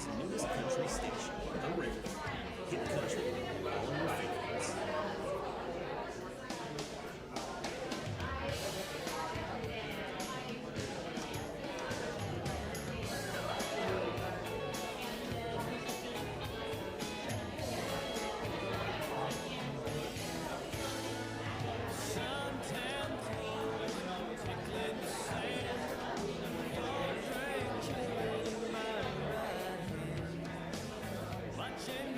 America's newest country station, The River. Hit country, all in your favorites. Watching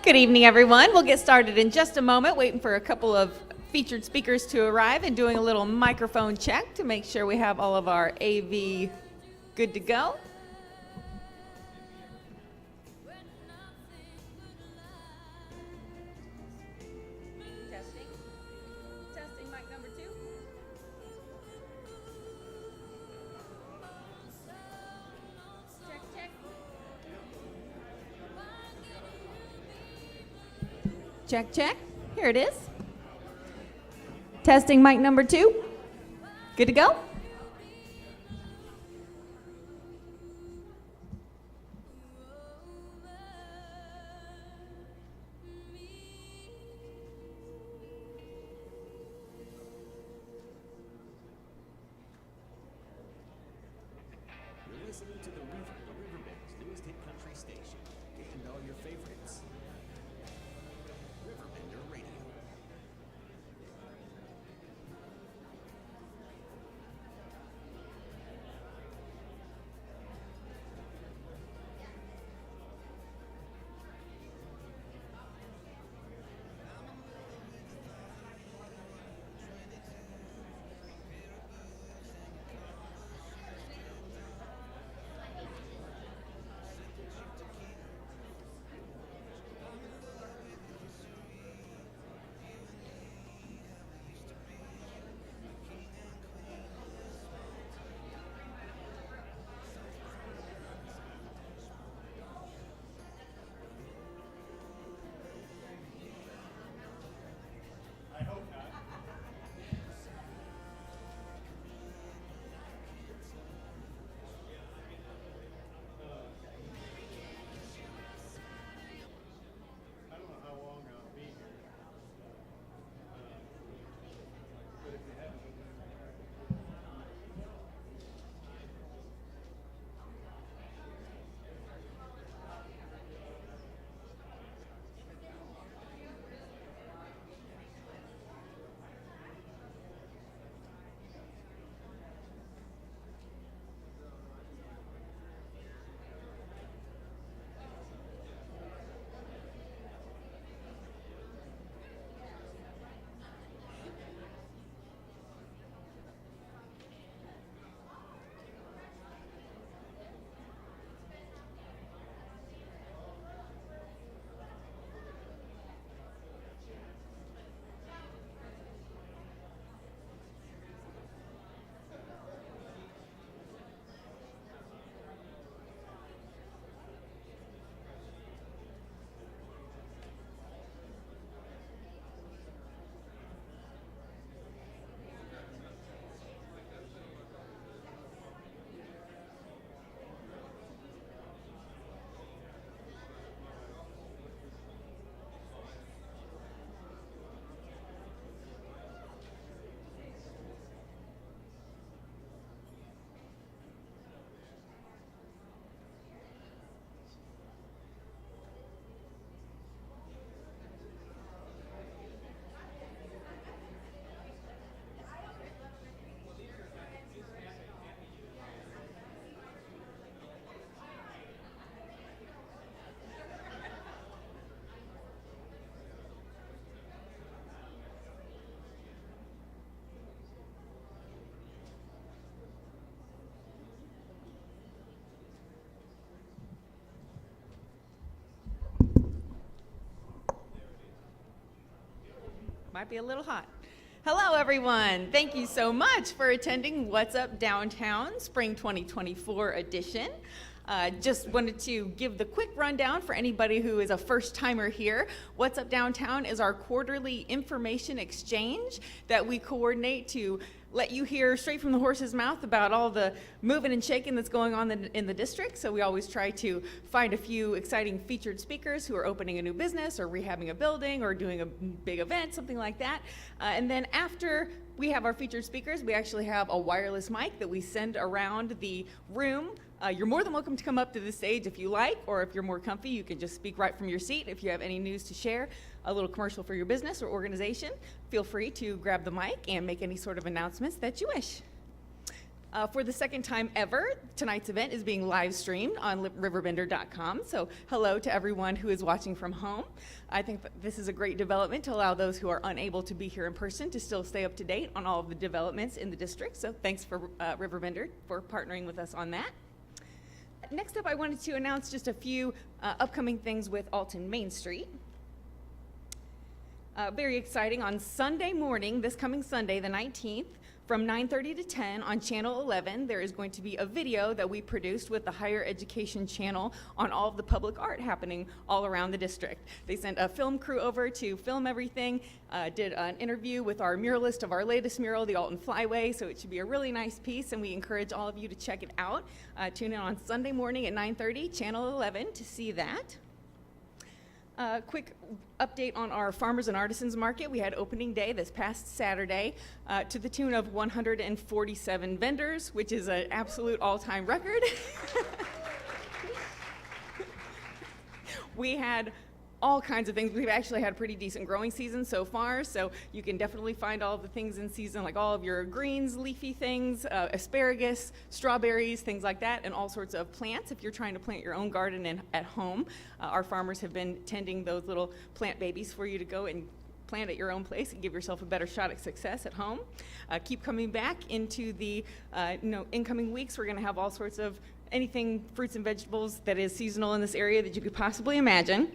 Good evening, everyone. We'll get started in just a moment, waiting for a couple of featured speakers to arrive and doing a little microphone check to make sure we have all of our AV good to go. Testing. Testing, mic number 2. Check, check. Check, check. Here it is. Testing mic number 2. Good to go? You're listening to The River, RiverBend's newest hit country station, and all your favorites. RiverBender Radio. Might be a little hot. Hello, everyone. Thank you so much for attending What's Up Downtown Spring 2024 edition. Just wanted to give the quick rundown for anybody who is a first-timer here. What's Up Downtown is our quarterly information exchange that we coordinate to let you hear straight from the horse's mouth about all the moving and shaking that's going on in the district. So we always try to find a few exciting featured speakers who are opening a new business or rehabbing a building or doing a big event, something like that. And then after we have our featured speakers, we actually have a wireless mic that we send around the room. You're more than welcome to come up to the stage if you like, or if you're more comfy, you can just speak right from your seat. If you have any news to share, a little commercial for your business or organization, feel free to grab the mic and make any sort of announcements that you wish. For the second time ever, tonight's event is being live streamed on RiverBender.com. So hello to everyone who is watching from home. I think that this is a great development to allow those who are unable to be here in person to still stay up to date on all of the developments in the district. So thanks for RiverBender for partnering with us on that. Next up, I wanted to announce just a few upcoming things with Alton Main Street. Very exciting. On Sunday morning, this coming Sunday, the 19th, from 9:30 to 10 on Channel 11, there is going to be a video that we produced with the Higher Education Channel on all of the public art happening all around the district. They sent a film crew over to film everything, did an interview with our muralist of our latest mural, the Alton Flyway, so it should be a really nice piece, and we encourage all of you to check it out. Tune in on Sunday morning at 9:30, Channel 11, to see that. Quick update on our Farmers and Artisans Market. We had opening day this past Saturday to the tune of 147 vendors, which is an absolute all-time record. We had all kinds of things. We've actually had a pretty decent growing season so far, so you can definitely find all of the things in season, like all of your greens, leafy things, asparagus, strawberries, things like that, and all sorts of plants if you're trying to plant your own garden at home. Our farmers have been tending those little plant babies for you to go and plant at your own place and give yourself a better shot at success at home. Keep coming back into the incoming weeks. We're going to have all sorts of anything fruits and vegetables that is seasonal in this area that you could possibly imagine.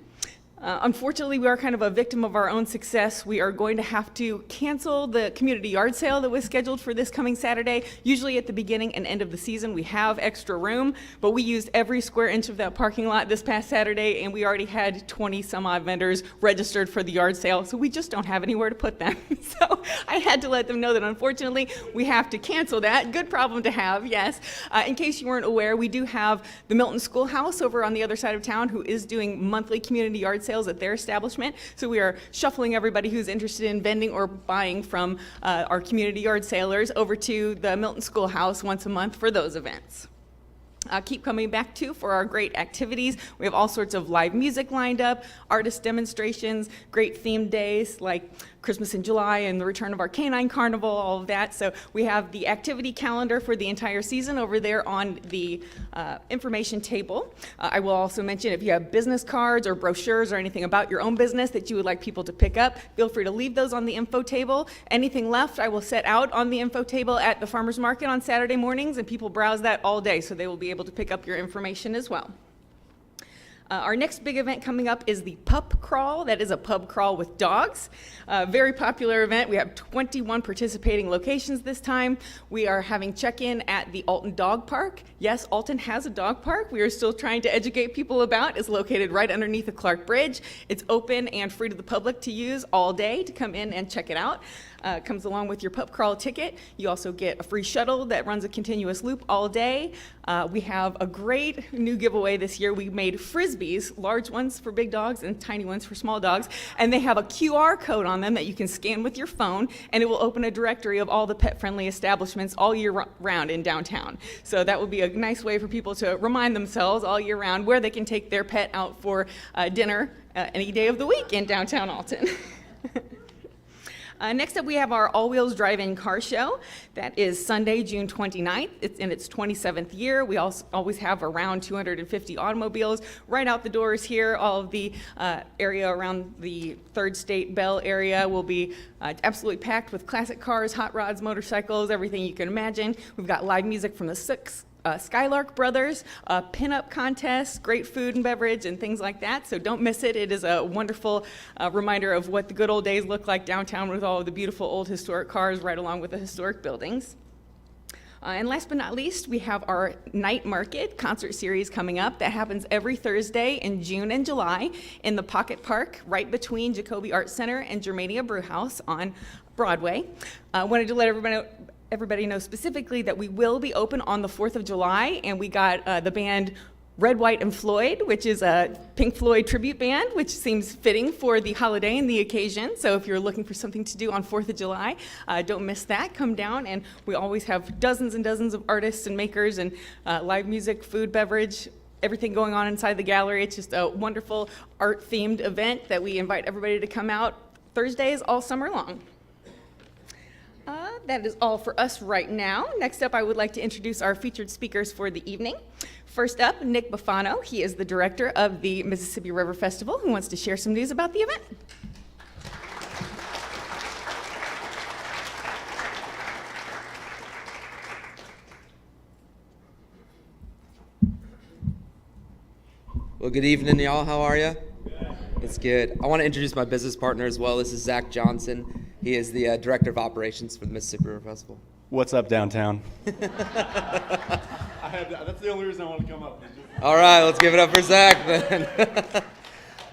Unfortunately, we are kind of a victim of our own success. We are going to have to cancel the community yard sale that was scheduled for this coming Saturday. Usually at the beginning and end of the season, we have extra room, but we used every square inch of that parking lot this past Saturday, and we already had 20 some odd vendors registered for the yard sale, so we just don't have anywhere to put them. So I had to let them know that unfortunately we have to cancel that. Good problem to have, yes. In case you weren't aware, we do have the Milton Schoolhouse over on the other side of town who is doing monthly community yard sales at their establishment. So we are shuffling everybody who's interested in vending or buying from our community yard sailors over to the Milton Schoolhouse once a month for those events. Keep coming back too for our great activities. We have all sorts of live music lined up, artist demonstrations, great themed days like Christmas in July and the return of our canine carnival, all of that. So we have the activity calendar for the entire season over there on the information table. I will also mention if you have business cards or brochures or anything about your own business that you would like people to pick up, feel free to leave those on the info table. Anything left, I will set out on the info table at the farmers market on Saturday mornings, and people browse that all day, so they will be able to pick up your information as well. Our next big event coming up is the Pup Crawl. That is a pub crawl with dogs. Very popular event. We have 21 participating locations this time. We are having check-in at the Alton Dog Park. Yes, Alton has a dog park. We are still trying to educate people about. It's located right underneath the Clark Bridge. It's open and free to the public to use all day to come in and check it out. Comes along with your pup crawl ticket. You also get a free shuttle that runs a continuous loop all day. We have a great new giveaway this year. We made Frisbees, large ones for big dogs and tiny ones for small dogs, and they have a QR code on them that you can scan with your phone, and it will open a directory of all the pet-friendly establishments all year round in downtown. So that will be a nice way for people to remind themselves all year round where they can take their pet out for dinner any day of the week in downtown Alton. Next up, we have our all-wheels drive-in car show. That is Sunday, June 29th. It's in its 27th year. We also always have around 250 automobiles right out the doors here. All of the area around the Third State Bell area will be absolutely packed with classic cars, hot rods, motorcycles, everything you can imagine. We've got live music from the Skylark Brothers, pin-up contests, great food and beverage, and things like that. So don't miss it. It is a wonderful reminder of what the good old days look like downtown with all of the beautiful old historic cars right along with the historic buildings. And last but not least, we have our Night Market concert series coming up that happens every Thursday in June and July in the Pocket Park right between Jacoby Art Center and Germania Brewhouse on Broadway. I wanted to let everybody know specifically that we will be open on the 4th of July, and we got the band Red, White, and Floyd, which is a Pink Floyd tribute band, which seems fitting for the holiday and the occasion. So if you're looking for something to do on 4th of July, don't miss that. Come down, and we always have dozens and dozens of artists and makers and live music, food, beverage, everything going on inside the gallery. It's just a wonderful art-themed event that we invite everybody to come out Thursdays all summer long. That is all for us right now. Next up, I would like to introduce our featured speakers for the evening. First up, Nick Buffano. He is the director of the Mississippi River Festival, who wants to share some news about the event. Well, good evening, y'all. How are you? It's good. I want to introduce my business partner as well. This is Zach Johnson. He is the director of operations for the Mississippi River Festival. What's up, downtown? That's the only reason I want to come up. All right, let's give it up for Zach then.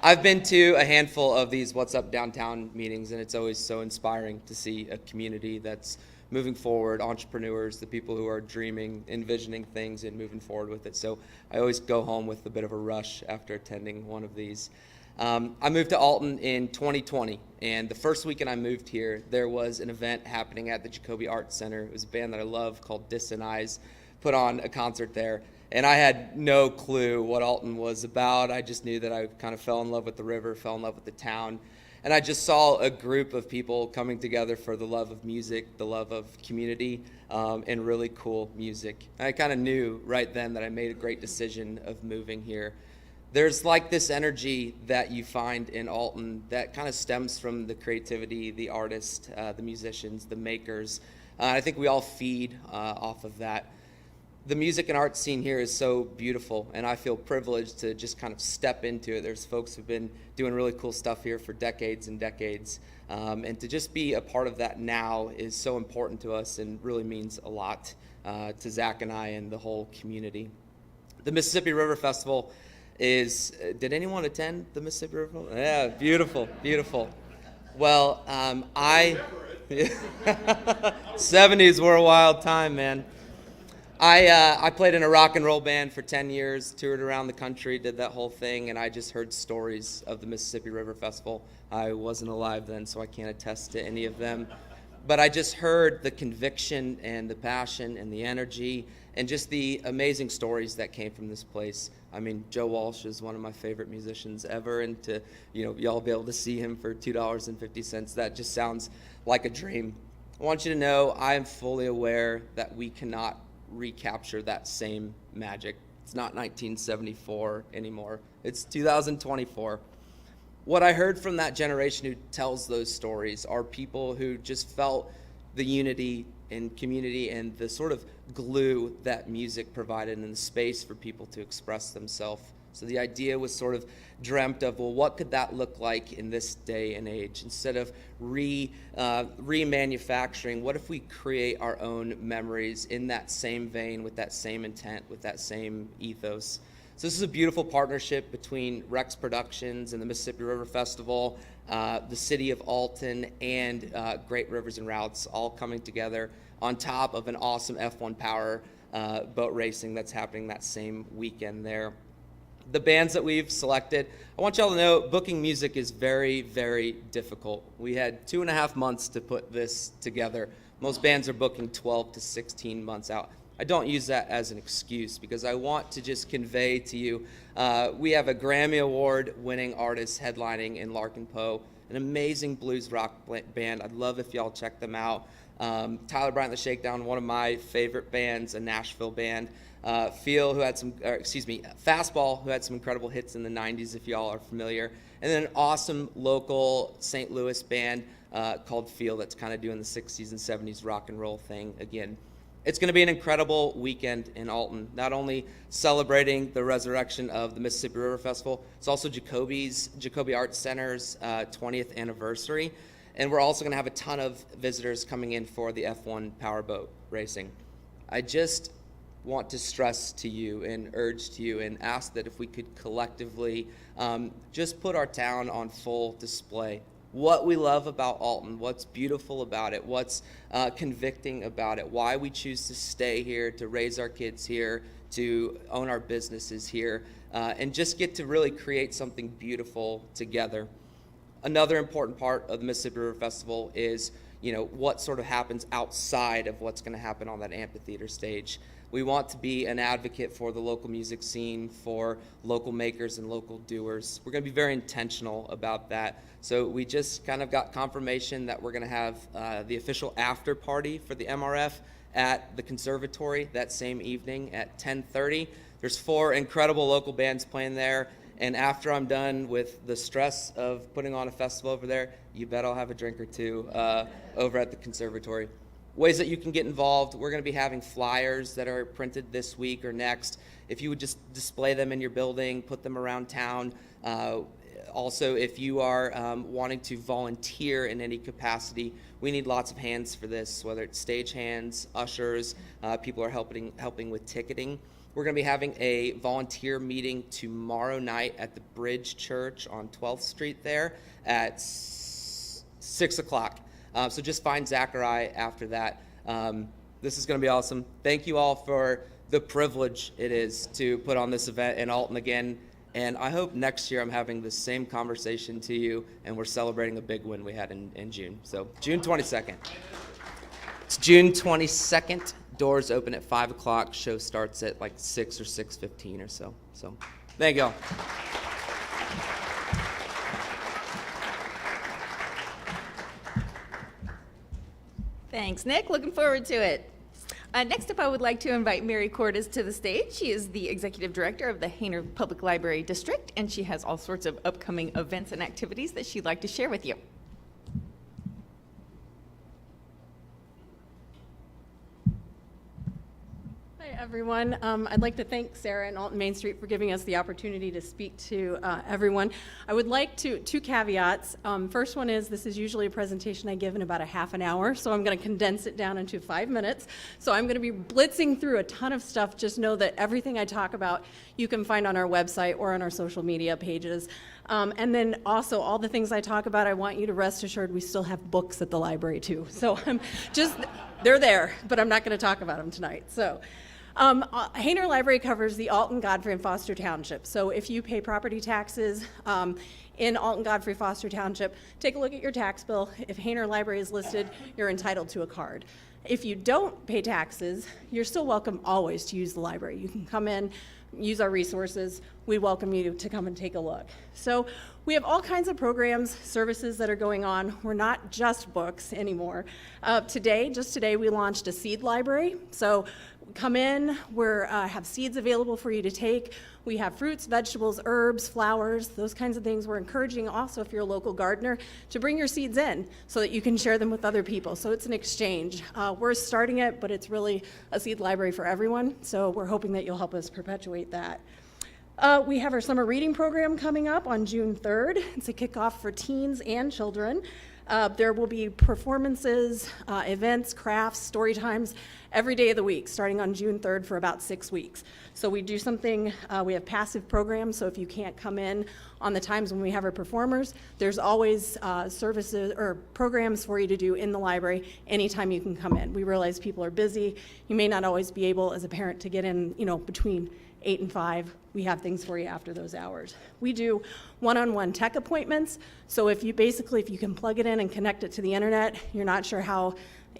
I've been to a handful of these What's Up Downtown meetings, and it's always so inspiring to see a community that's moving forward, entrepreneurs, the people who are dreaming, envisioning things, and moving forward with it. So I always go home with a bit of a rush after attending one of these. I moved to Alton in 2020, and the first weekend I moved here, there was an event happening at the Jacoby Arts Center. It was a band that I love called Distant Eyes, put on a concert there. And I had no clue what Alton was about. I just knew that I kind of fell in love with the river, fell in love with the town. And I just saw a group of people coming together for the love of music, the love of community, and really cool music. I kind of knew right then that I made a great decision of moving here. There's like this energy that you find in Alton that kind of stems from the creativity, the artists, the musicians, the makers. I think we all feed off of that. The music and art scene here is so beautiful, and I feel privileged to just kind of step into it. There's folks who've been doing really cool stuff here for decades and decades, and to just be a part of that now is so important to us and really means a lot to Zach and I and the whole community. The Mississippi River Festival is, did anyone attend the Mississippi River Festival? Yeah, beautiful, beautiful. Well, 70s were a wild time, man. I played in a rock and roll band for 10 years, toured around the country, did that whole thing, and I just heard stories of the Mississippi River Festival. I wasn't alive then, so I can't attest to any of them. But I just heard the conviction and the passion and the energy and just the amazing stories that came from this place. I mean, Joe Walsh is one of my favorite musicians ever, and to, y'all be able to see him for $2.50, that just sounds like a dream. I want you to know I am fully aware that we cannot recapture that same magic. It's not 1974 anymore. It's 2024. What I heard from that generation who tells those stories are people who just felt the unity and community and the sort of glue that music provided and the space for people to express themselves. So the idea was sort of dreamt of, well, what could that look like in this day and age? Instead of remanufacturing, what if we create our own memories in that same vein, with that same intent, with that same ethos? So this is a beautiful partnership between Rex Productions and the Mississippi River Festival, the city of Alton, and Great Rivers and Routes, all coming together on top of an awesome F1 Power boat racing that's happening that same weekend there. The bands that we've selected, I want y'all to know booking music is very, very difficult. We had 2.5 months to put this together. Most bands are booking 12 to 16 months out. I don't use that as an excuse because I want to just convey to you, we have a Grammy Award winning artist headlining in Larkin Poe, an amazing blues rock band. I'd love if y'all check them out. Tyler Bryant the Shakedown, one of my favorite bands, a Nashville band. Fastball, who had some incredible hits in the 90s, if y'all are familiar. And then an awesome local St. Louis band called Feel that's kind of doing the 60s and 70s rock and roll thing again. It's going to be an incredible weekend in Alton, not only celebrating the resurrection of the Mississippi River Festival, it's also Jacoby Arts Center's 20th anniversary. And we're also going to have a ton of visitors coming in for the F1 powerboat racing. I just want to stress to you and urge to you and ask that if we could collectively just put our town on full display. What we love about Alton, what's beautiful about it, what's convicting about it, why we choose to stay here, to raise our kids here, to own our businesses here, and just get to really create something beautiful together. Another important part of the Mississippi River Festival is what sort of happens outside of what's going to happen on that amphitheater stage. We want to be an advocate for the local music scene, for local makers and local doers. We're going to be very intentional about that. So we just kind of got confirmation that we're going to have the official after party for the MRF at the conservatory that same evening at 10:30. There's 4 incredible local bands playing there. And after I'm done with the stress of putting on a festival over there, you bet I'll have a drink or two over at the conservatory. Ways that you can get involved: we're going to be having flyers that are printed this week or next. If you would just display them in your building, put them around town. Also, if you are wanting to volunteer in any capacity, we need lots of hands for this, whether it's stage hands, ushers, people are helping with ticketing. We're going to be having a volunteer meeting tomorrow night at the Bridge Church on 12th Street there at 6 o'clock. So just find Zachariah after that. This is going to be awesome. Thank you all for the privilege it is to put on this event in Alton again. And I hope next year I'm having the same conversation to you and we're celebrating a big win we had in June. So June 22nd. It's June 22nd. Doors open at 5 o'clock. Show starts at like 6 or 6:15 or so. So thank you all. Thanks, Nick. Looking forward to it. Next up, I would like to invite Mary Cordes to the stage. She is the Executive Director of the Hainer Public Library District, and she has all sorts of upcoming events and activities that she'd like to share with you. Hi, everyone. I'd like to thank Sarah and Alton Main Street for giving us the opportunity to speak to everyone. I would like two caveats. First one is this is usually a presentation I give in about a half an hour, so I'm going to condense it down into 5 minutes. So I'm going to be blitzing through a ton of stuff. Just know that everything I talk about you can find on our website or on our social media pages. And then also all the things I talk about, I want you to rest assured we still have books at the library too. So they're there, but I'm not going to talk about them tonight. So. Hainer Library covers the Alton, Godfrey, and Foster Township. So if you pay property taxes in Alton, Godfrey, Foster Township, take a look at your tax bill. If Hainer Library is listed, you're entitled to a card. If you don't pay taxes, you're still welcome always to use the library. You can come in, use our resources. We welcome you to come and take a look. So we have all kinds of programs, services that are going on. We're not just books anymore. Just today, we launched a seed library. So come in, we have seeds available for you to take. We have fruits, vegetables, herbs, flowers, those kinds of things. We're encouraging also, if you're a local gardener, to bring your seeds in so that you can share them with other people. So it's an exchange. We're starting it, but it's really a seed library for everyone. So we're hoping that you'll help us perpetuate that. We have our summer reading program coming up on June 3rd. It's a kickoff for teens and children. There will be performances, events, crafts, story times every day of the week, starting on June 3rd for about 6 weeks. So we do something, we have passive programs, so if you can't come in on the times when we have our performers, there's always services or programs for you to do in the library anytime you can come in. We realize people are busy. You may not always be able as a parent to get in, between 8 and 5. We have things for you after those hours. We do one-on-one tech appointments. So if you can plug it in and connect it to the internet, you're not sure how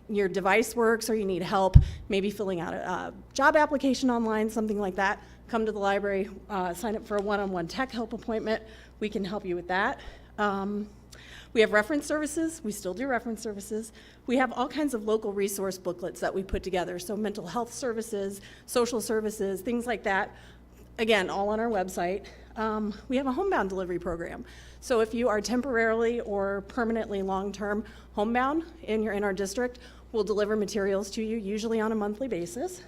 your device works or you need help, maybe filling out a job application online, something like that, come to the library, sign up for a one-on-one tech help appointment. We can help you with that. We have reference services. We still do reference services. We have all kinds of local resource booklets that we put together. So mental health services, social services, things like that. Again, all on our website. We have a homebound delivery program. So if you are temporarily or permanently long-term homebound in our district, we'll deliver materials to you, usually on a monthly basis.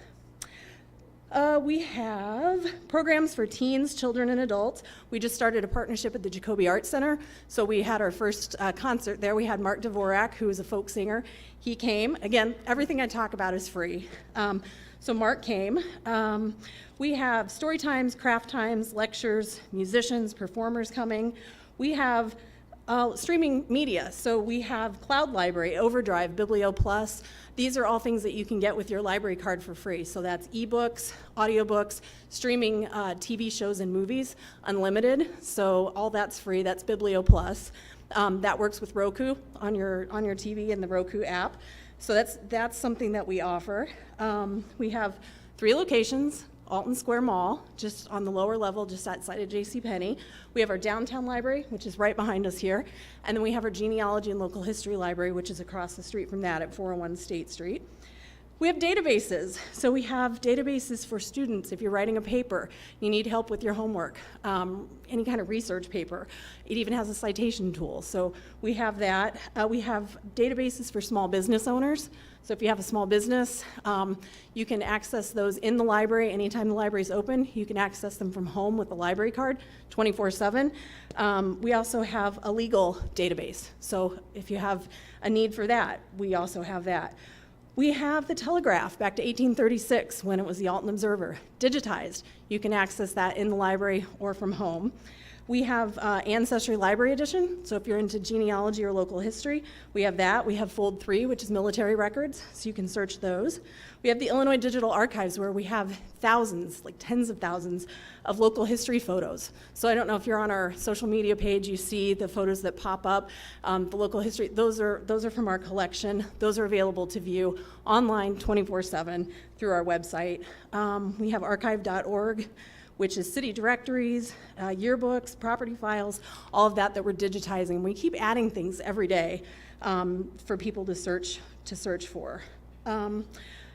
We have programs for teens, children, and adults. We just started a partnership at the Jacoby Arts Center. So we had our first concert there. We had Mark Dvorak, who is a folk singer. He came. Again, everything I talk about is free. So Mark came. We have story times, craft times, lectures, musicians, performers coming. We have streaming media. So we have Cloud Library, Overdrive, Biblio Plus. These are all things that you can get with your library card for free. So that's ebooks, audiobooks, streaming TV shows and movies, unlimited. So all that's free. That's Biblio Plus. That works with Roku on your TV and the Roku app. So that's something that we offer. We have 3 locations. Alton Square Mall, just on the lower level, just outside of JCPenney. We have our downtown library, which is right behind us here. And then we have our genealogy and local history library, which is across the street from that at 401 State Street. We have databases. So we have databases for students. If you're writing a paper, you need help with your homework, any kind of research paper. It even has a citation tool. So we have that. We have databases for small business owners. So if you have a small business, you can access those in the library. Anytime the library is open, you can access them from home with a library card 24/7. We also have a legal database. So if you have a need for that, we also have that. We have the Telegraph back to 1836 when it was the Alton Observer, digitized. You can access that in the library or from home. We have Ancestry Library Edition, so if you're into genealogy or local history, we have that. We have Fold 3, which is military records, so you can search those. We have the Illinois Digital Archives, where we have thousands, like tens of thousands, of local history photos. So I don't know if you're on our social media page, you see the photos that pop up. The local history, those are from our collection. Those are available to view online 24/7 through our website. We have archive.org, which is city directories, yearbooks, property files, all of that we're digitizing. We keep adding things every day for people to search for.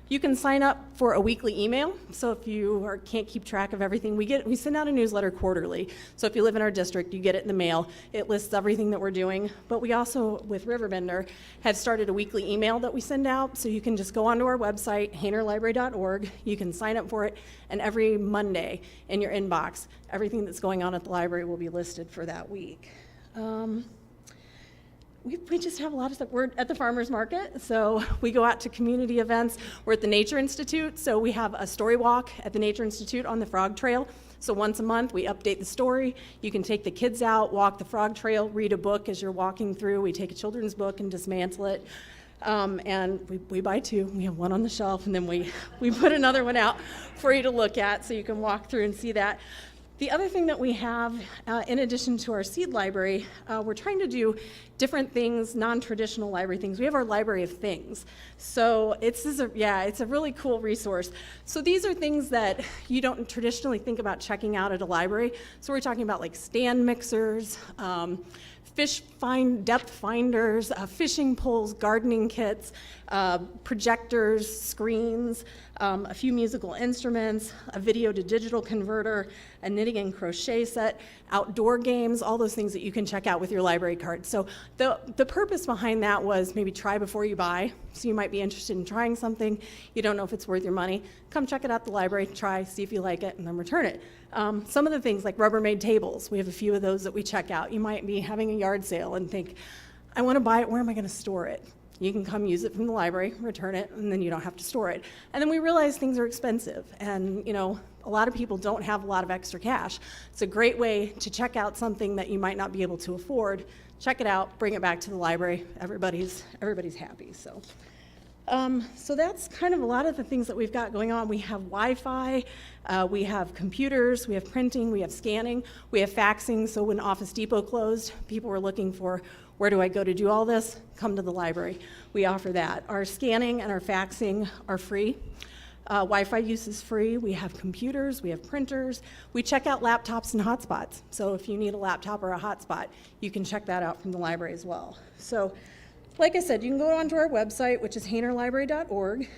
You can sign up for a weekly email. So if you can't keep track of everything, we send out a newsletter quarterly. So if you live in our district, you get it in the mail. It lists everything that we're doing. But we also, with RiverBender, have started a weekly email that we send out. So you can just go onto our website, haynerlibrary.org. You can sign up for it, and every Monday in your inbox, everything that's going on at the library will be listed for that week. We just have a lot of stuff. We're at the farmers market, so we go out to community events. We're at the Nature Institute, so we have a story walk at the Nature Institute on the Frog Trail. So once a month, we update the story. You can take the kids out, walk the Frog Trail, read a book as you're walking through. We take a children's book and dismantle it. And we buy 2. We have one on the shelf, and then we put another one out for you to look at so you can walk through and see that. The other thing that we have, in addition to our seed library, we're trying to do different things, non-traditional library things. We have our library of things. So it's a really cool resource. So these are things that you don't traditionally think about checking out at a library. So we're talking about like stand mixers, depth finders, fishing poles, gardening kits, projectors, screens, a few musical instruments, a video to digital converter, a knitting and crochet set, outdoor games, all those things that you can check out with your library card. So the purpose behind that was maybe try before you buy. So you might be interested in trying something. You don't know if it's worth your money. Come check it out at the library, try, see if you like it, and then return it. Some of the things like Rubbermaid tables, we have a few of those that we check out. You might be having a yard sale and think, I want to buy it, where am I going to store it? You can come use it from the library, return it, and then you don't have to store it. And then we realize things are expensive, and a lot of people don't have a lot of extra cash. It's a great way to check out something that you might not be able to afford. Check it out, bring it back to the library. Everybody's happy. So that's kind of a lot of the things that we've got going on. We have Wi-Fi, we have computers, we have printing, we have scanning, we have faxing. So when Office Depot closed, people were looking for, where do I go to do all this? Come to the library. We offer that. Our scanning and our faxing are free. Wi-Fi use is free. We have computers, we have printers. We check out laptops and hotspots. So if you need a laptop or a hotspot, you can check that out from the library as well. So like I said, you can go onto our website, which is haynerlibrary.org.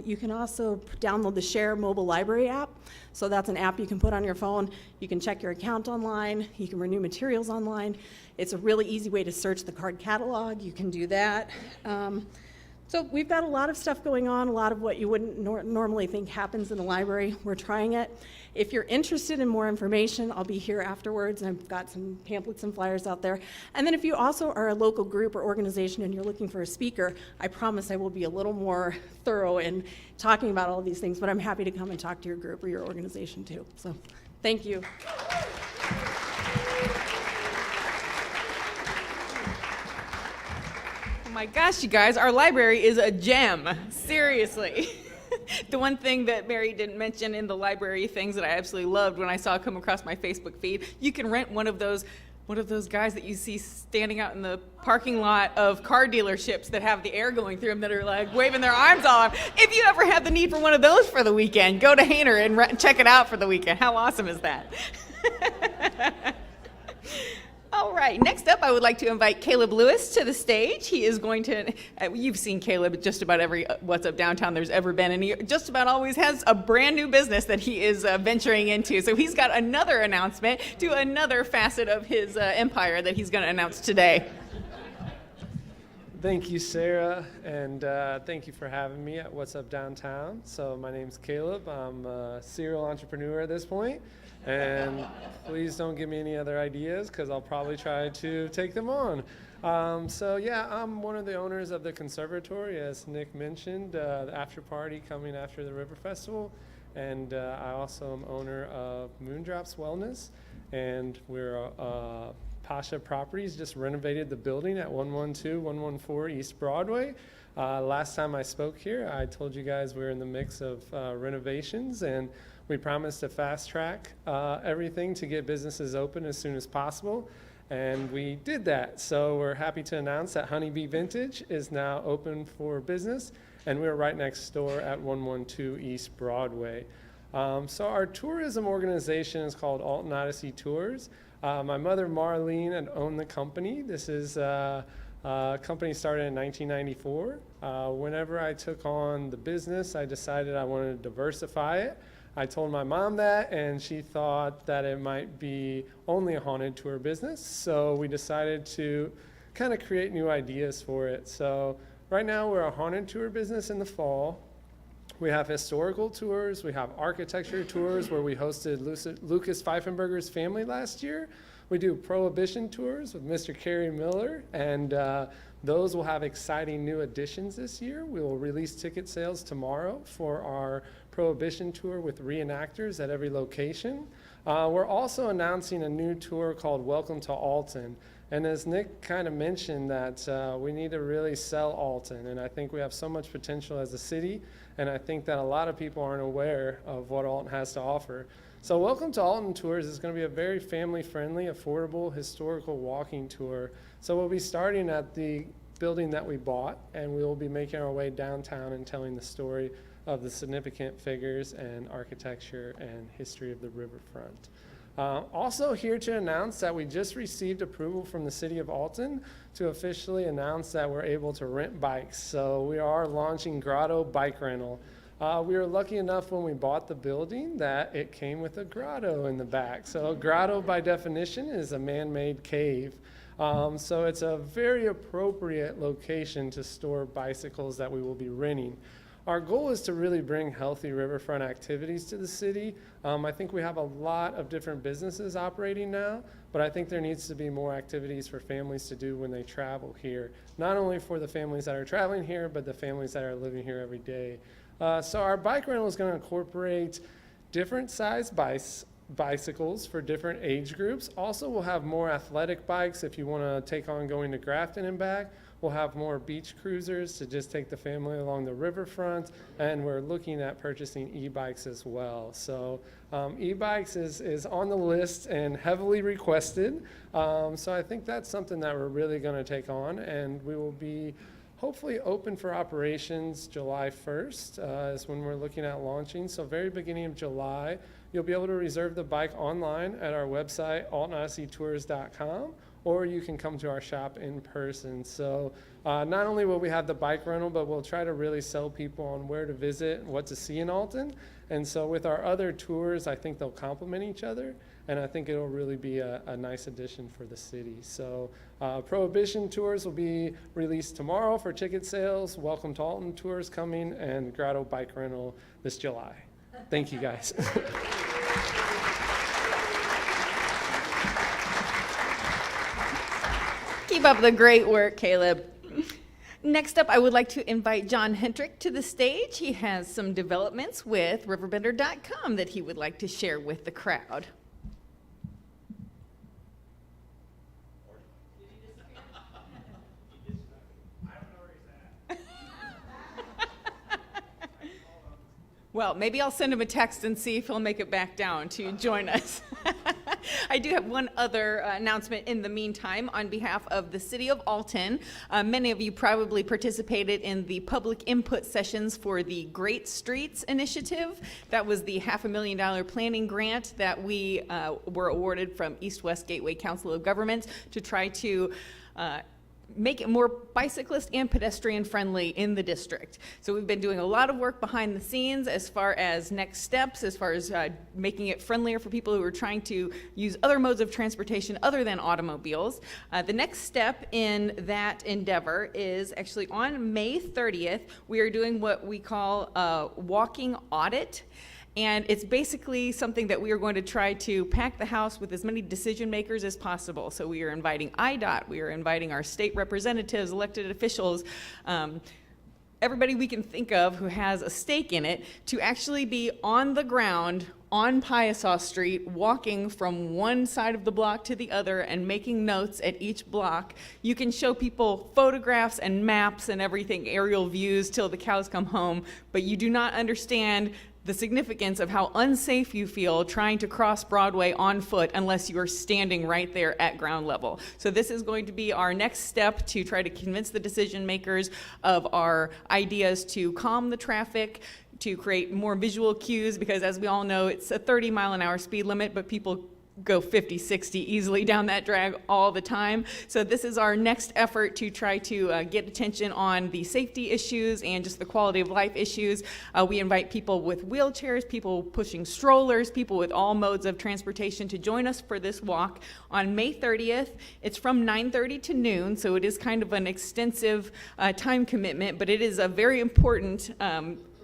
You can also download the Share mobile library app. So that's an app you can put on your phone. You can check your account online. You can renew materials online. It's a really easy way to search the card catalog. You can do that. So we've got a lot of stuff going on, a lot of what you wouldn't normally think happens in a library. We're trying it. If you're interested in more information, I'll be here afterwards, and I've got some pamphlets and flyers out there. And then if you also are a local group or organization and you're looking for a speaker, I promise I will be a little more thorough in talking about all of these things, but I'm happy to come and talk to your group or your organization too. So thank you. Oh my gosh, you guys, our library is a gem. Seriously. The one thing that Mary didn't mention in the library things that I absolutely loved when I saw it come across my Facebook feed, you can rent one of those one of those guys that you see standing out in the parking lot of car dealerships that have the air going through them that are like waving their arms all off. If you ever have the need for one of those for the weekend, go to Hainer and check it out for the weekend. How awesome is that? All right, next up, I would like to invite Caleb Lewis to the stage. He is going to, you've seen Caleb at just about every What's Up Downtown there's ever been, and he just about always has a brand new business that he is venturing into. So he's got another announcement to another facet of his empire that he's going to announce today. Thank you, Sarah, and thank you for having me at What's Up Downtown. So my name's Caleb. I'm a serial entrepreneur at this point, and please don't give me any other ideas because I'll probably try to take them on. So yeah, I'm one of the owners of the conservatory, as Nick mentioned, the after party coming after the River Festival, and I also am owner of Moondrops Wellness, and we're Pasha Properties just renovated the building at 114 East Broadway. Last time I spoke here, I told you guys we're in the mix of renovations, and we promised to fast track everything to get businesses open as soon as possible, and we did that. So we're happy to announce that Honeybee Vintage is now open for business, and we're right next door at 112 East Broadway. So our tourism organization is called Alton Odyssey Tours. My mother, Marlene, had owned the company. This is a company started in 1994. Whenever I took on the business, I decided I wanted to diversify it. I told my mom that, and she thought that it might be only a haunted tour business. So we decided to kind of create new ideas for it. So right now we're a haunted tour business in the fall. We have historical tours, we have architecture tours where we hosted Lucas Pfeifenberger's family last year. We do prohibition tours with Mr. Kerry Miller, and those will have exciting new additions this year. We will release ticket sales tomorrow for our prohibition tour with reenactors at every location. We're also announcing a new tour called Welcome to Alton. And as Nick kind of mentioned, that we need to really sell Alton, and I think we have so much potential as a city, and I think that a lot of people aren't aware of what Alton has to offer. So Welcome to Alton Tours is going to be a very family-friendly, affordable, historical walking tour. So we'll be starting at the building that we bought, and we will be making our way downtown and telling the story of the significant figures and architecture and history of the riverfront. Also here to announce that we just received approval from the City of Alton to officially announce that we're able to rent bikes. So we are launching Grotto Bike Rental. We were lucky enough when we bought the building that it came with a grotto in the back. So a grotto by definition is a man-made cave. So it's a very appropriate location to store bicycles that we will be renting. Our goal is to really bring healthy riverfront activities to the city. I think we have a lot of different businesses operating now, but I think there needs to be more activities for families to do when they travel here. Not only for the families that are traveling here, but the families that are living here every day. So our bike rental is going to incorporate different size bicycles for different age groups. Also, we'll have more athletic bikes if you want to take on going to Grafton and back. We'll have more beach cruisers to just take the family along the riverfront, and we're looking at purchasing e-bikes as well. So e-bikes is on the list and heavily requested. So I think that's something that we're really going to take on, and we will be hopefully open for operations July 1st is when we're looking at launching. So very beginning of July, you'll be able to reserve the bike online at our website, altonodysseytours.com, or you can come to our shop in person. So not only will we have the bike rental, but we'll try to really sell people on where to visit and what to see in Alton. And so with our other tours, I think they'll complement each other, and I think it'll really be a nice addition for the city. So Prohibition tours will be released tomorrow for ticket sales. Welcome to Alton tours coming, and Grotto bike rental this July. Thank you, guys. Keep up the great work, Caleb. Next up, I would like to invite John Hendrick to the stage. He has some developments with RiverBender.com that he would like to share with the crowd. Well, maybe I'll send him a text and see if he'll make it back down to join us. I do have one other announcement in the meantime on behalf of the City of Alton. Many of you probably participated in the public input sessions for the Great Streets Initiative. That was the $500,000 planning grant that we were awarded from East-West Gateway Council of Governments to try to make it more bicyclist and pedestrian friendly in the district. So we've been doing a lot of work behind the scenes as far as next steps, as far as making it friendlier for people who are trying to use other modes of transportation other than automobiles. The next step in that endeavor is actually on May 30th, we are doing what we call a walking audit. And it's basically something that we are going to try to pack the house with as many decision makers as possible. So we are inviting IDOT, we are inviting our state representatives, elected officials, everybody we can think of who has a stake in it to actually be on the ground on Piasaw Street, walking from one side of the block to the other and making notes at each block. You can show people photographs and maps and everything, aerial views till the cows come home, but you do not understand the significance of how unsafe you feel trying to cross Broadway on foot unless you are standing right there at ground level. So this is going to be our next step to try to convince the decision makers of our ideas to calm the traffic, to create more visual cues, because as we all know, it's a 30-mile-an-hour speed limit, but people go 50, 60 easily down that drag all the time. So this is our next effort to try to get attention on the safety issues and just the quality of life issues. We invite people with wheelchairs, people pushing strollers, people with all modes of transportation to join us for this walk on May 30th. It's from 9:30 to noon, so it is kind of an extensive time commitment, but it is a very important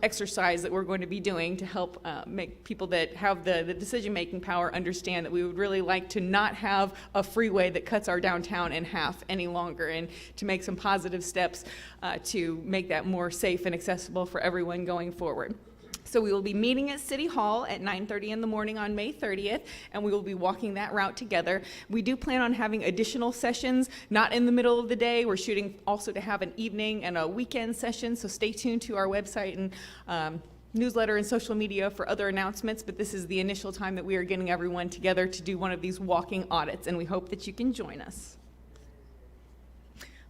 exercise that we're going to be doing to help make people that have the decision-making power understand that we would really like to not have a freeway that cuts our downtown in half any longer, and to make some positive steps to make that more safe and accessible for everyone going forward. So we will be meeting at City Hall at 9:30 in the morning on May 30th, and we will be walking that route together. We do plan on having additional sessions, not in the middle of the day. We're shooting also to have an evening and a weekend session, so stay tuned to our website and newsletter and social media for other announcements, but this is the initial time that we are getting everyone together to do one of these walking audits, and we hope that you can join us.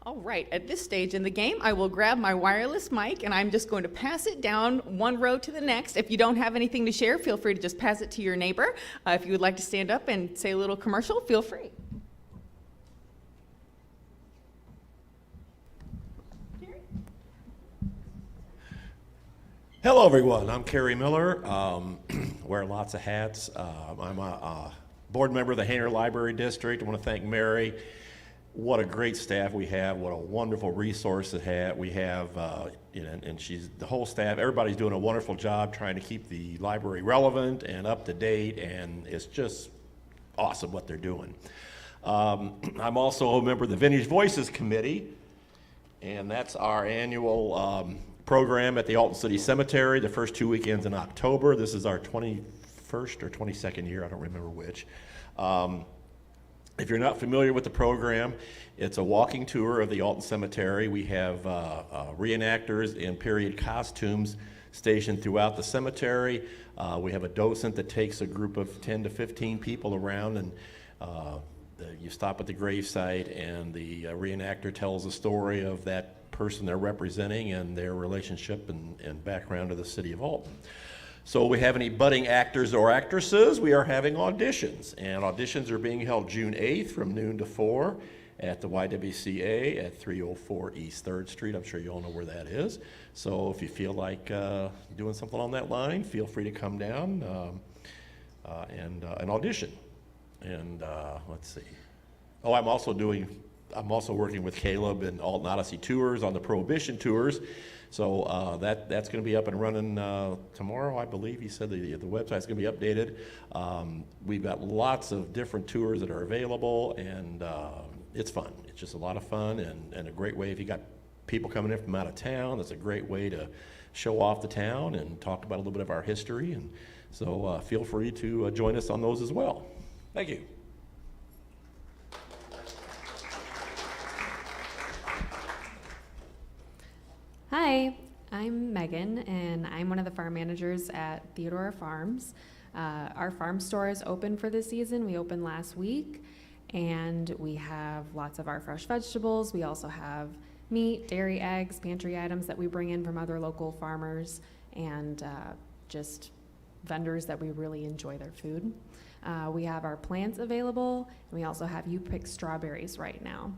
All right, at this stage in the game, I will grab my wireless mic and I'm just going to pass it down one row to the next. If you don't have anything to share, feel free to just pass it to your neighbor. If you would like to stand up and say a little commercial, feel free. Hello, everyone. I'm Kerry Miller. Wear lots of hats. I'm a board member of the Hainer Library District. I want to thank Mary. What a great staff we have. What a wonderful resource we have. And she's the whole staff. Everybody's doing a wonderful job trying to keep the library relevant and up to date, and it's just awesome what they're doing. I'm also a member of the Vintage Voices Committee, and that's our annual program at the Alton City Cemetery the first 2 weekends in October. This is our 21st or 22nd year, I don't remember which. If you're not familiar with the program, it's a walking tour of the Alton Cemetery. We have reenactors in period costumes stationed throughout the cemetery. We have a docent that takes a group of 10 to 15 people around, and you stop at the gravesite, and the reenactor tells the story of that person they're representing and their relationship and background to the city of Alton. So we have any budding actors or actresses, we are having auditions. And auditions are being held June 8th from noon to 4 at the YWCA at 304 East 3rd Street. I'm sure you all know where that is. So if you feel like doing something on that line, feel free to come down and audition. And let's see. Oh, I'm also working with Caleb and Alton Odyssey Tours on the Prohibition Tours. So that's going to be up and running tomorrow, I believe. He said the website's going to be updated. We've got lots of different tours that are available, and it's fun. It's just a lot of fun and a great way. If you got people coming in from out of town, that's a great way to show off the town and talk about a little bit of our history. And so feel free to join us on those as well. Thank you. Hi, I'm Megan, and I'm one of the farm managers at Theodora Farms. Our farm store is open for this season. We opened last week, and we have lots of our fresh vegetables. We also have meat, dairy, eggs, pantry items that we bring in from other local farmers, and just vendors that we really enjoy their food. We have our plants available, and we also have you-pick strawberries right now.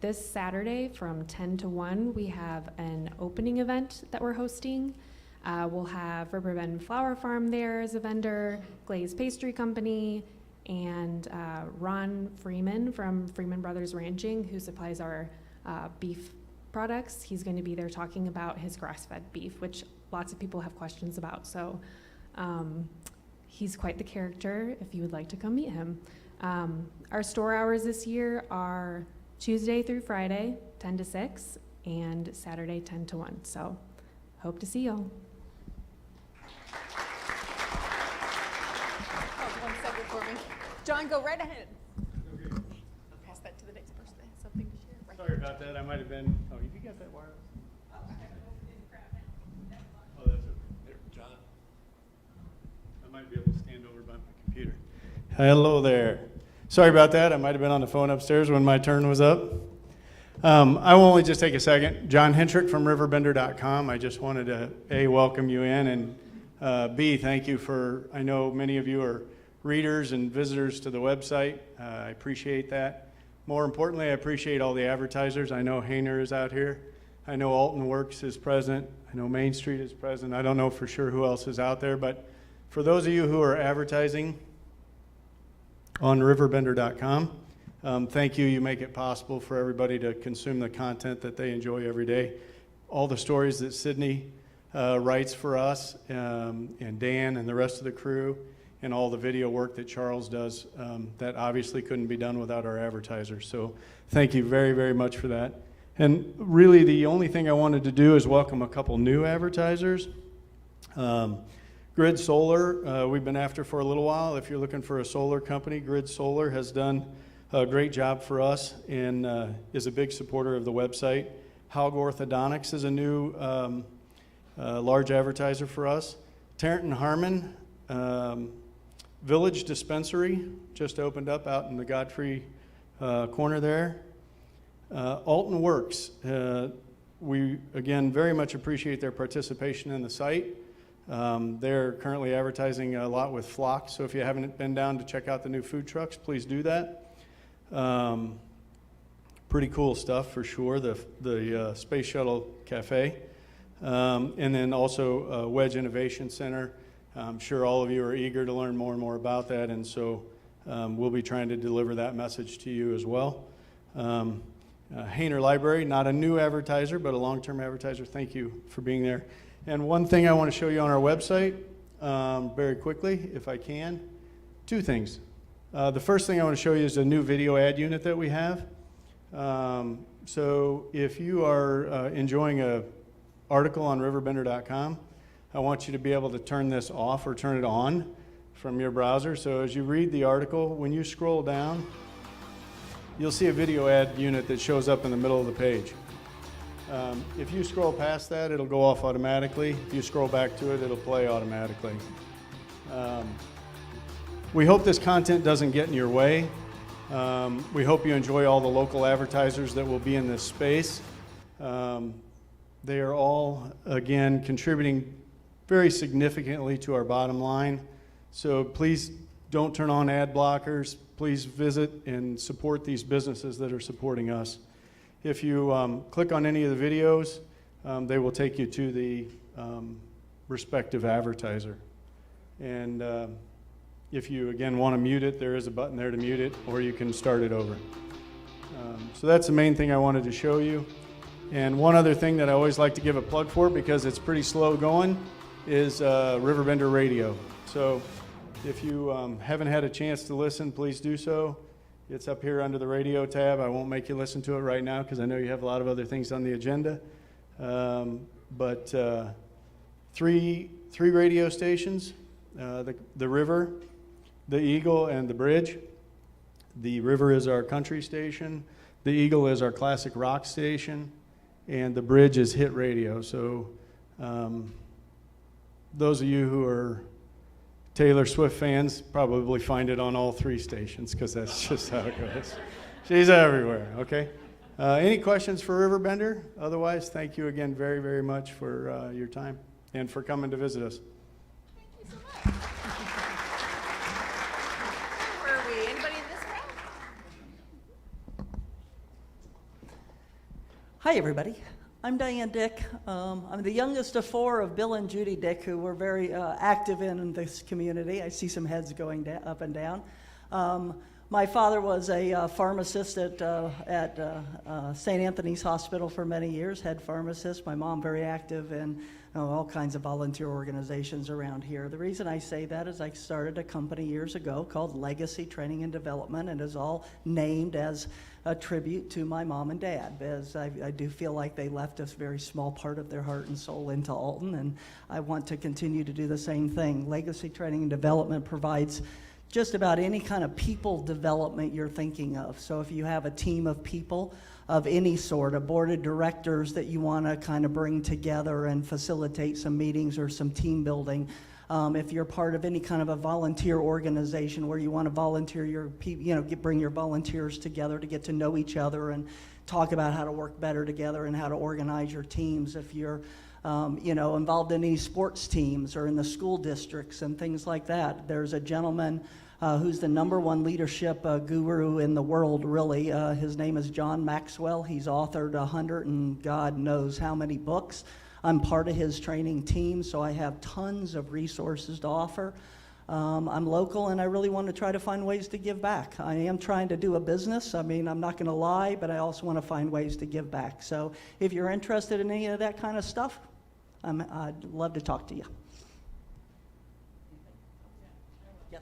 This Saturday from 10 to 1, we have an opening event that we're hosting. We'll have RiverBend Flower Farm there as a vendor, Glaze Pastry Company, and Ron Freeman from Freeman Brothers Ranching, who supplies our beef products. He's going to be there talking about his grass-fed beef, which lots of people have questions about. So he's quite the character if you would like to come meet him. Our store hours this year are Tuesday through Friday, 10 to 6, and Saturday, 10 to 1. So hope to see y'all. One second for me. John, go right ahead. I'll pass that to the next person that has something to share. Right. Sorry about that. I might have been. Oh, you got that wireless? Oh, that's okay. There, John. I might be able to stand over by my computer. Hello there. Sorry about that. I might have been on the phone upstairs when my turn was up. I will only just take a second. John Hentrick from RiverBender.com. I just wanted to, A, welcome you in, and B, thank you for, I know many of you are readers and visitors to the website. I appreciate that. More importantly, I appreciate all the advertisers. I know Hayner is out here. I know Alton Works is present. I know Main Street is present. I don't know for sure who else is out there, but for those of you who are advertising on RiverBender.com, thank you. You make it possible for everybody to consume the content that they enjoy every day. All the stories that Sydney writes for us, and Dan and the rest of the crew, and all the video work that Charles does, that obviously couldn't be done without our advertisers. So thank you very, very much for that. And really the only thing I wanted to do is welcome a couple new advertisers. Grid Solar, we've been after for a little while. If you're looking for a solar company, Grid Solar has done a great job for us and is a big supporter of the website. Haug Orthodontics is a new large advertiser for us. Tarrant and Harmon Village Dispensary just opened up out in the Godfrey corner there. Alton Works, we again very much appreciate their participation in the site. They're currently advertising a lot with Flock, so if you haven't been down to check out the new food trucks, please do that. Pretty cool stuff for sure, the Space Shuttle Cafe. And then also Wedge Innovation Center. I'm sure all of you are eager to learn more and more about that, and so we'll be trying to deliver that message to you as well. Hayner Library, not a new advertiser, but a long-term advertiser. Thank you for being there. And one thing I want to show you on our website, very quickly, if I can. Two things. The first thing I want to show you is a new video ad unit that we have. So if you are enjoying an article on RiverBender.com, I want you to be able to turn this off or turn it on from your browser. So as you read the article, when you scroll down, you'll see a video ad unit that shows up in the middle of the page. If you scroll past that, it'll go off automatically. If you scroll back to it, it'll play automatically. We hope this content doesn't get in your way. We hope you enjoy all the local advertisers that will be in this space. They are all, again, contributing very significantly to our bottom line. So please don't turn on ad blockers. Please visit and support these businesses that are supporting us. If you click on any of the videos, they will take you to the respective advertiser. And if you, again, want to mute it, there is a button there to mute it, or you can start it over. So that's the main thing I wanted to show you. And one other thing that I always like to give a plug for, because it's pretty slow going, is RiverBender Radio. So if you haven't had a chance to listen, please do so. It's up here under the radio tab. I won't make you listen to it right now because I know you have a lot of other things on the agenda. But three radio stations, the River, the Eagle, and the Bridge. The River is our country station. The Eagle is our classic rock station. And the Bridge is hit radio. So those of you who are Taylor Swift fans probably find it on all 3 stations because that's just how it goes. She's everywhere, okay? Any questions for Riverbender? Otherwise, thank you again very, very much for your time and for coming to visit us. Thank you so much. Where are we? Anybody in this crowd? Hi, everybody. I'm Diane Dick. I'm the youngest of 4 of Bill and Judy Dick, who were very active in this community. I see some heads going up and down. My father was a pharmacist at St. Anthony's Hospital for many years, head pharmacist. My mom very active in all kinds of volunteer organizations around here. The reason I say that is I started a company years ago called Legacy Training and Development, and is all named as a tribute to my mom and dad, as I do feel like they left a very small part of their heart and soul into Alton, and I want to continue to do the same thing. Legacy Training and Development provides just about any kind of people development you're thinking of. So if you have a team of people of any sort, a board of directors that you want to kind of bring together and facilitate some meetings or some team building, if you're part of any kind of a volunteer organization where you want to volunteer your people, bring your volunteers together to get to know each other and talk about how to work better together and how to organize your teams. If you're involved in any sports teams or in the school districts and things like that, there's a gentleman who's the #1 leadership guru in the world, really. His name is John Maxwell. He's authored 100 and God knows how many books. I'm part of his training team, so I have tons of resources to offer. I'm local, and I really want to try to find ways to give back. I am trying to do a business. I mean, I'm not going to lie, but I also want to find ways to give back. So if you're interested in any of that kind of stuff, I'd love to talk to you. Yes.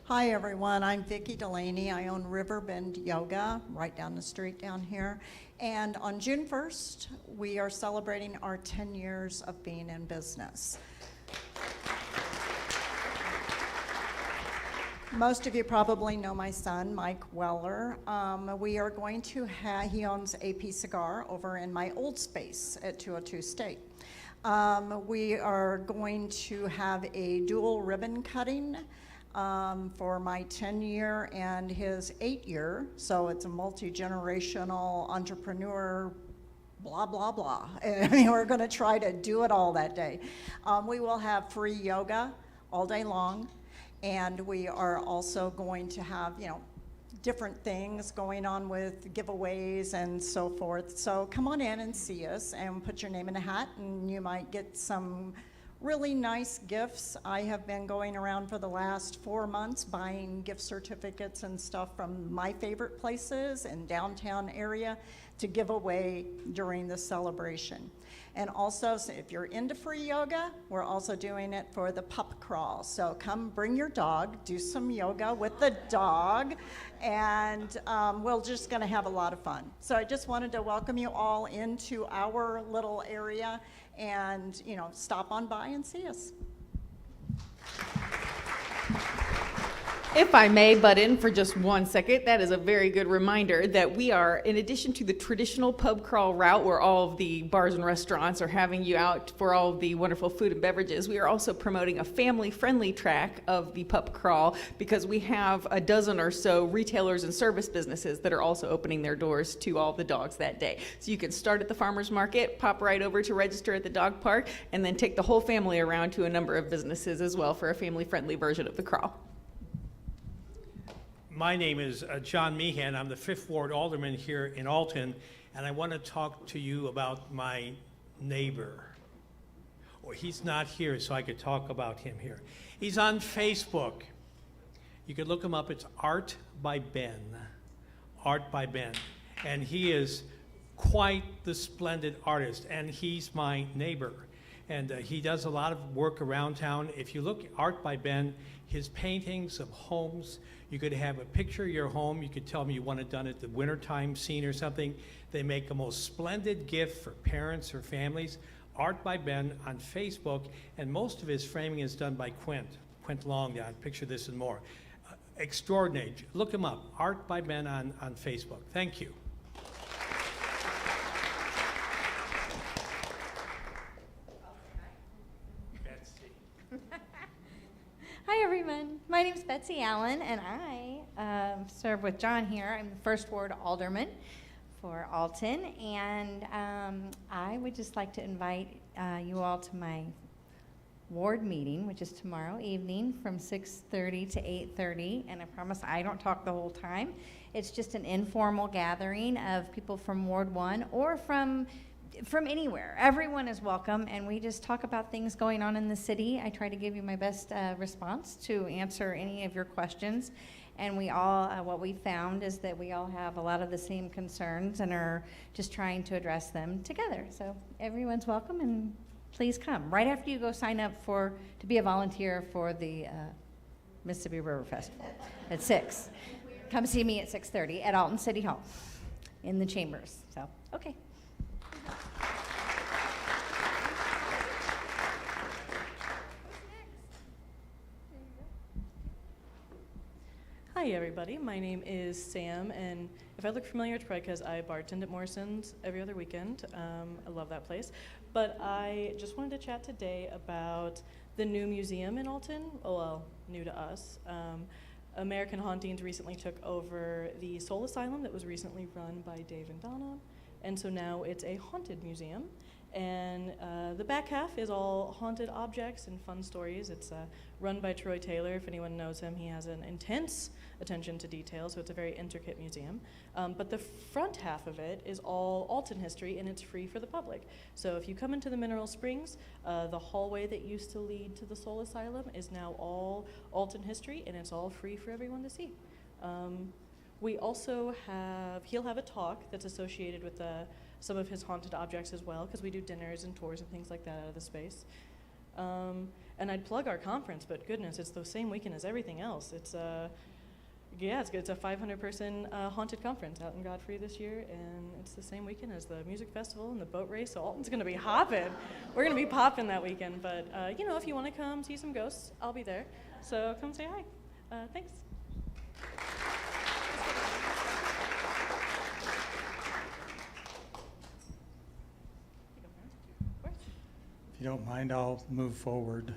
Hi everyone, I'm Vicki Delaney. I own Riverbend Yoga right down the street down here. And on June 1st, we are celebrating our 10 years of being in business. Most of you probably know my son, Mike Weller. We are going to have, he owns AP Cigar over in my old space at 202 State. We are going to have a dual ribbon cutting for my 10-year and his 8-year, so it's a multi-generational entrepreneur, blah, blah, blah. I mean, we're going to try to do it all that day. We will have free yoga all day long, and we are also going to have, different things going on with giveaways and so forth. So come on in and see us and put your name in a hat, and you might get some really nice gifts. I have been going around for the last 4 months buying gift certificates and stuff from my favorite places in downtown area to give away during the celebration. And also, so if you're into free yoga, we're also doing it for the pup crawl. So come bring your dog, do some yoga with the dog, and we're just gonna have a lot of fun. So I just wanted to welcome you all into our little area, and stop on by and see us. If I may butt in for just 1 second, that is a very good reminder that we are, in addition to the traditional pub crawl route where all of the bars and restaurants are having you out for all of the wonderful food and beverages, we are also promoting a family-friendly track of the pub crawl because we have a dozen or so retailers and service businesses that are also opening their doors to all the dogs that day. So you can start at the farmer's market, pop right over to register at the dog park, and then take the whole family around to a number of businesses as well for a family-friendly version of the crawl. My name is John Meehan. I'm the 5th Ward Alderman here in Alton, and I want to talk to you about my neighbor. Well, he's not here, so I could talk about him here. He's on Facebook. You could look him up. It's Art by Ben. Art by Ben. And he is quite the splendid artist, and he's my neighbor. And he does a lot of work around town. If you look at Art by Ben, his paintings of homes, you could have a picture of your home. You could tell me you want it done at the wintertime scene or something. They make a most splendid gift for parents or families. Art by Ben on Facebook, and most of his framing is done by Quint Long on Picture This and More. Extraordinary. Look him up. Art by Ben on Facebook. Thank you. everyone. My name is Betsy Allen, and I serve with John here. I'm the first ward alderman for Alton, and I would just like to invite you all to my ward meeting, which is tomorrow evening from 6:30 to 8:30, and I promise I don't talk the whole time. It's just an informal gathering of people from Ward 1 or from anywhere. Everyone is welcome, and we just talk about things going on in the city. I try to give you my best response to answer any of your questions, and we all, what we found is that we all have a lot of the same concerns and are just trying to address them together. So everyone's welcome, and please come. Right after you go sign up to be a volunteer for the Mississippi River Festival at 6. Come see me at 6:30 at Alton City Hall in the chambers. So, okay. Hi everybody, my name is Sam, and if I look familiar, it's probably because I bartend at Morrison's every other weekend. I love that place. But I just wanted to chat today about the new museum in Alton. Oh, well, new to us. American Hauntings recently took over the Soul Asylum that was recently run by Dave and Donna, and so now it's a haunted museum. And the back half is all haunted objects and fun stories. It's run by Troy Taylor. If anyone knows him, he has an intense attention to detail, so it's a very intricate museum. But the front half of it is all Alton history, and it's free for the public. So if you come into the Mineral Springs, the hallway that used to lead to the Soul Asylum is now all Alton history, and it's all free for everyone to see. We also he'll have a talk that's associated with some of his haunted objects as well, because we do dinners and tours and things like that out of the space. And I'd plug our conference, but goodness, it's the same weekend as everything else. It's a 500-person haunted conference out in Godfrey this year, and it's the same weekend as the music festival and the boat race, so Alton's gonna be hopping. We're gonna be popping that weekend, but if you wanna come see some ghosts, I'll be there. So come say hi. Thanks. If you don't mind, I'll move forward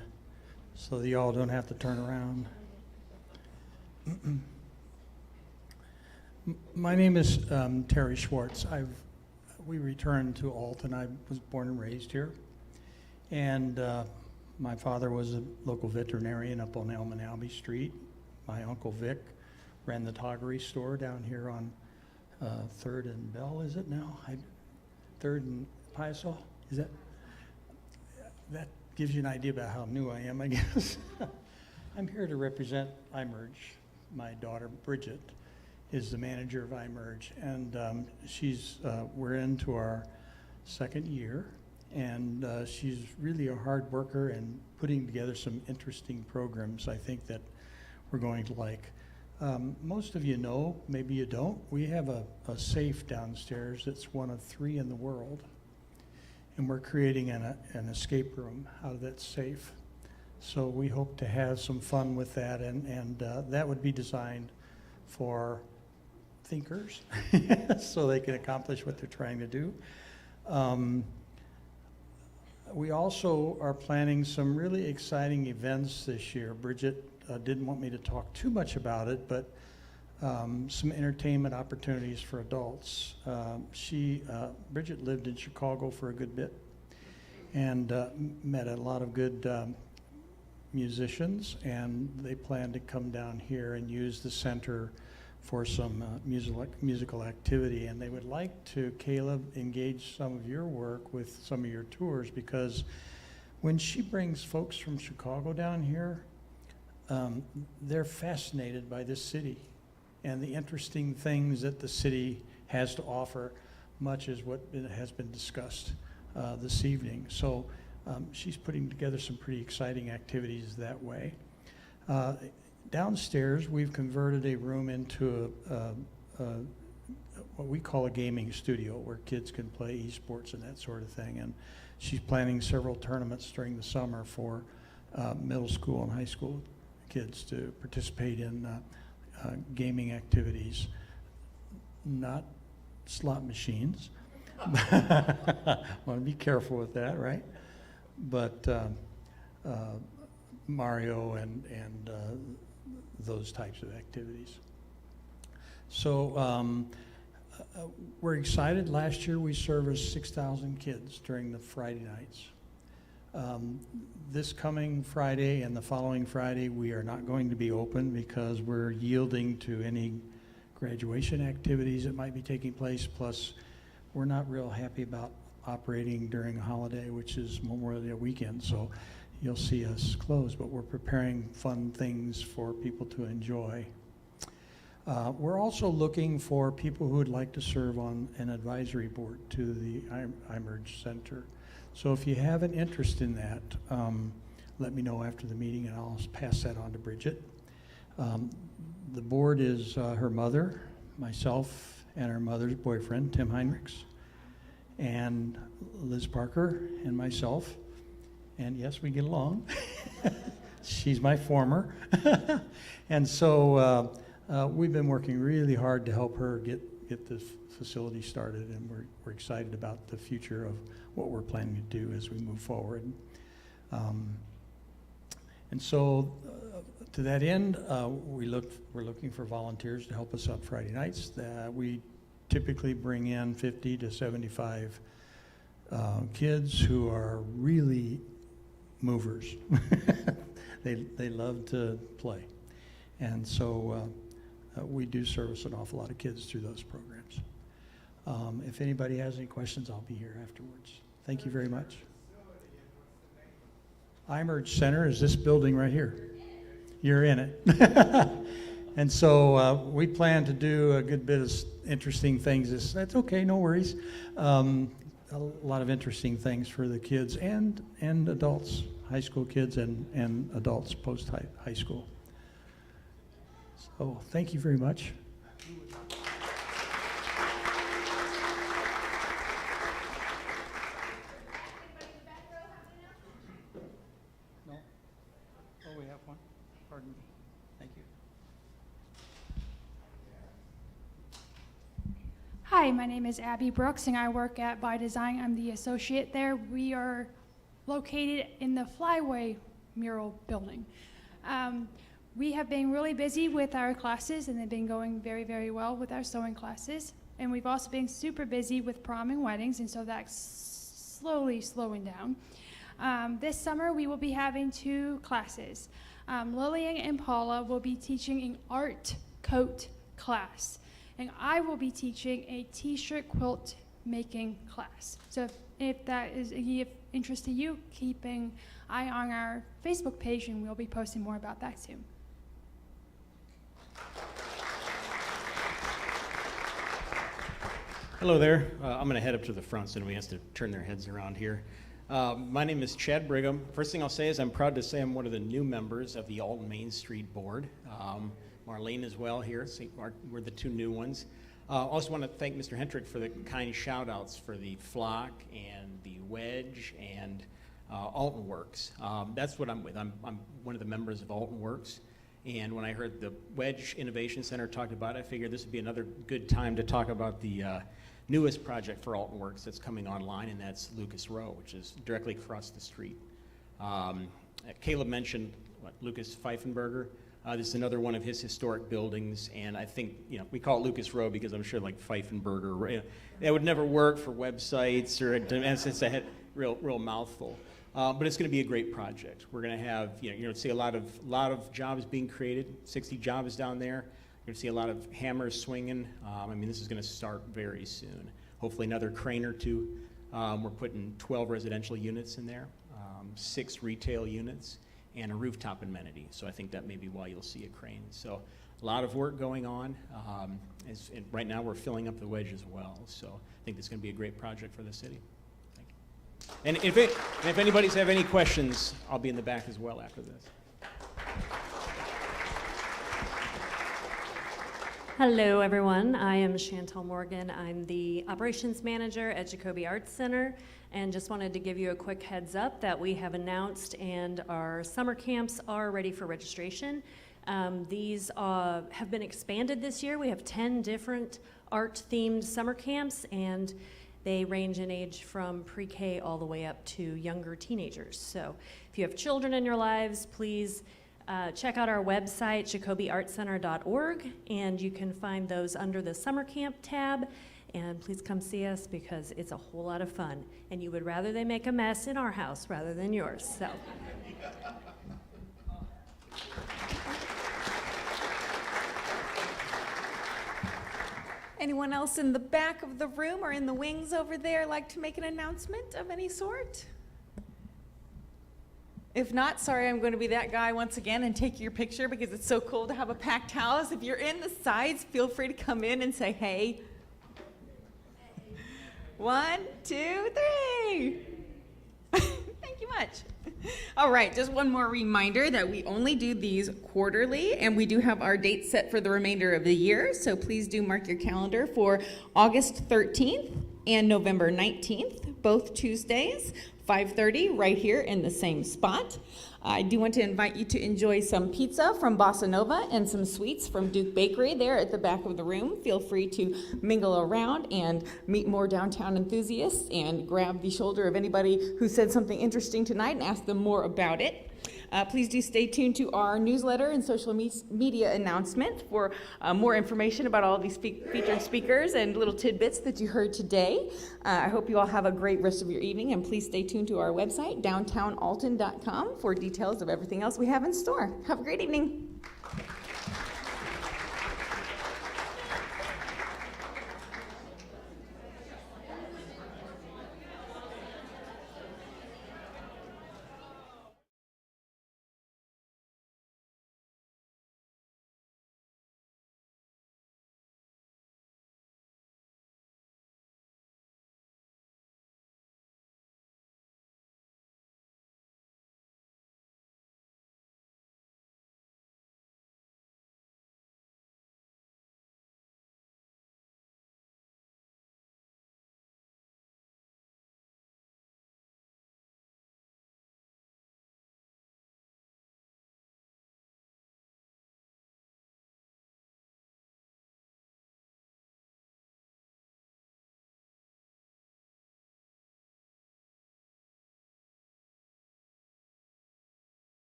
so that y'all don't have to turn around. My name is Terry Schwartz. We returned to Alton. I was born and raised here. And my father was a local veterinarian up on Alton Main Street. My Uncle Vic ran the toggery store down here on 3rd and Bell, is it now? 3rd and Piasol? Is that? That gives you an idea about how new I am, I guess. I'm here to represent iMerge. My daughter, Bridget, is the manager of iMerge, and we're into our 2nd year, and she's really a hard worker and putting together some interesting programs I think that we're going to like. Most of you know, maybe you don't, we have a safe downstairs that's one of 3 in the world. And we're creating an escape room out of that safe. So we hope to have some fun with that, and that would be designed for thinkers so they can accomplish what they're trying to do. We also are planning some really exciting events this year. Bridget didn't want me to talk too much about it, but some entertainment opportunities for adults. Bridget lived in Chicago for a good bit and met a lot of good musicians, and they plan to come down here and use the center for some musical activity. And they would like to, Caleb, engage some of your work with some of your tours, because when she brings folks from Chicago down here, they're fascinated by this city and the interesting things that the city has to offer, much as what has been discussed this evening. So she's putting together some pretty exciting activities that way. Downstairs, we've converted a room into what we call a gaming studio, where kids can play esports and that sort of thing. And she's planning several tournaments during the summer for middle school and high school kids to participate in gaming activities, not slot machines. Want to be careful with that, right? But Mario and those types of activities. So we're excited. Last year we serviced 6,000 kids during the Friday nights. This coming Friday and the following Friday, we are not going to be open because we're yielding to any graduation activities that might be taking place. Plus, we're not real happy about operating during a holiday, which is Memorial Day weekend. So you'll see us close, but we're preparing fun things for people to enjoy. We're also looking for people who would like to serve on an advisory board to the iMerge Center. So if you have an interest in that, let me know after the meeting and I'll pass that on to Bridget. The board is her mother, myself, and her mother's boyfriend, Tim Heinrichs, and Liz Parker and myself. And yes, we get along. She's my former. And so we've been working really hard to help her get this facility started, and we're excited about the future of what we're planning to do as we move forward. And so to that end, we're looking for volunteers to help us out Friday nights. We typically bring in 50 to 75 kids who are really movers. They love to play. And so we do service an awful lot of kids through those programs. If anybody has any questions, I'll be here afterwards. Thank you very much. iMerge Center is this building right here. You're in it. And so we plan to do a good bit of interesting things. That's okay, no worries. A lot of interesting things for the kids and adults, high school kids and adults post-high school. So thank you very much. No? Oh, we have one? Pardon me. Thank you. Hi, my name is Abby Brooks, and I work at By Design. I'm the associate there. We are located in the Flyway mural building. We have been really busy with our classes, and they've been going very, very well with our sewing classes. And we've also been super busy with prom and weddings, and so that's slowly slowing down. This summer, we will be having 2 classes. Lillian and Paula will be teaching an art coat class, and I will be teaching a t-shirt quilt making class. So if that is of interest to you, keep an eye on our Facebook page, and we'll be posting more about that soon. Hello there. I'm going to head up to the front so nobody has to turn their heads around here. My name is Chad Brigham. First thing I'll say is I'm proud to say I'm one of the new members of the Alton Main Street board. Marlene as well here. So we're the 2 new ones. Also want to thank Mr. Hendrick for the kind shout outs for the flock and the wedge and Alton Works. That's what I'm with. I'm one of the members of Alton Works. And when I heard the Wedge Innovation Center talked about it, I figured this would be another good time to talk about the newest project for Alton Works that's coming online, and that's Lucas Row, which is directly across the street. Caleb mentioned Lucas Pfeifenberger. This is another one of his historic buildings, and I think, we call it Lucas Row because I'm sure like Pfeifenberger, that would never work for websites, or it's a real mouthful. But it's going to be a great project. We're going to have, see a lot of jobs being created, 60 jobs down there. You're going to see a lot of hammers swinging. This is going to start very soon. Hopefully another crane or 2. We're putting 12 residential units in there, 6 retail units, and a rooftop amenity. So I think that may be why you'll see a crane. So a lot of work going on. And right now we're filling up the wedge as well. So I think it's going to be a great project for the city. Thank you. And if anybody's have any questions, I'll be in the back as well after this. Hello, everyone. I am Chantel Morgan. I'm the operations manager at Jacoby Arts Center, and just wanted to give you a quick heads up that we have announced and our summer camps are ready for registration. These have been expanded this year. We have 10 different art-themed summer camps, and They range in age from pre-K all the way up to younger teenagers. So if you have children in your lives, please check out our website, jacobyartcenter.org, and you can find those under the summer camp tab. And please come see us because it's a whole lot of fun. And you would rather they make a mess in our house rather than yours. So. Anyone else in the back of the room or in the wings over there like to make an announcement of any sort? If not, sorry, I'm going to be that guy once again and take your picture because it's so cool to have a packed house. If you're in the sides, feel free to come in and say, hey. 1, 2, 3. Thank you much. All right, just one more reminder that we only do these quarterly, and we do have our date set for the remainder of the year, so please do mark your calendar for August 13th and November 19th, both Tuesdays, 5:30, right here in the same spot. I do want to invite you to enjoy some pizza from Bossa Nova and some sweets from Duke Bakery there at the back of the room. Feel free to mingle around and meet more downtown enthusiasts and grab the shoulder of anybody who said something interesting tonight and ask them more about it. Please do stay tuned to our newsletter and social media announcement for more information about all these featured speakers and little tidbits that you heard today. I hope you all have a great rest of your evening, and please stay tuned to our website, downtownalton.com, for details of everything else we have in store. Have a great evening.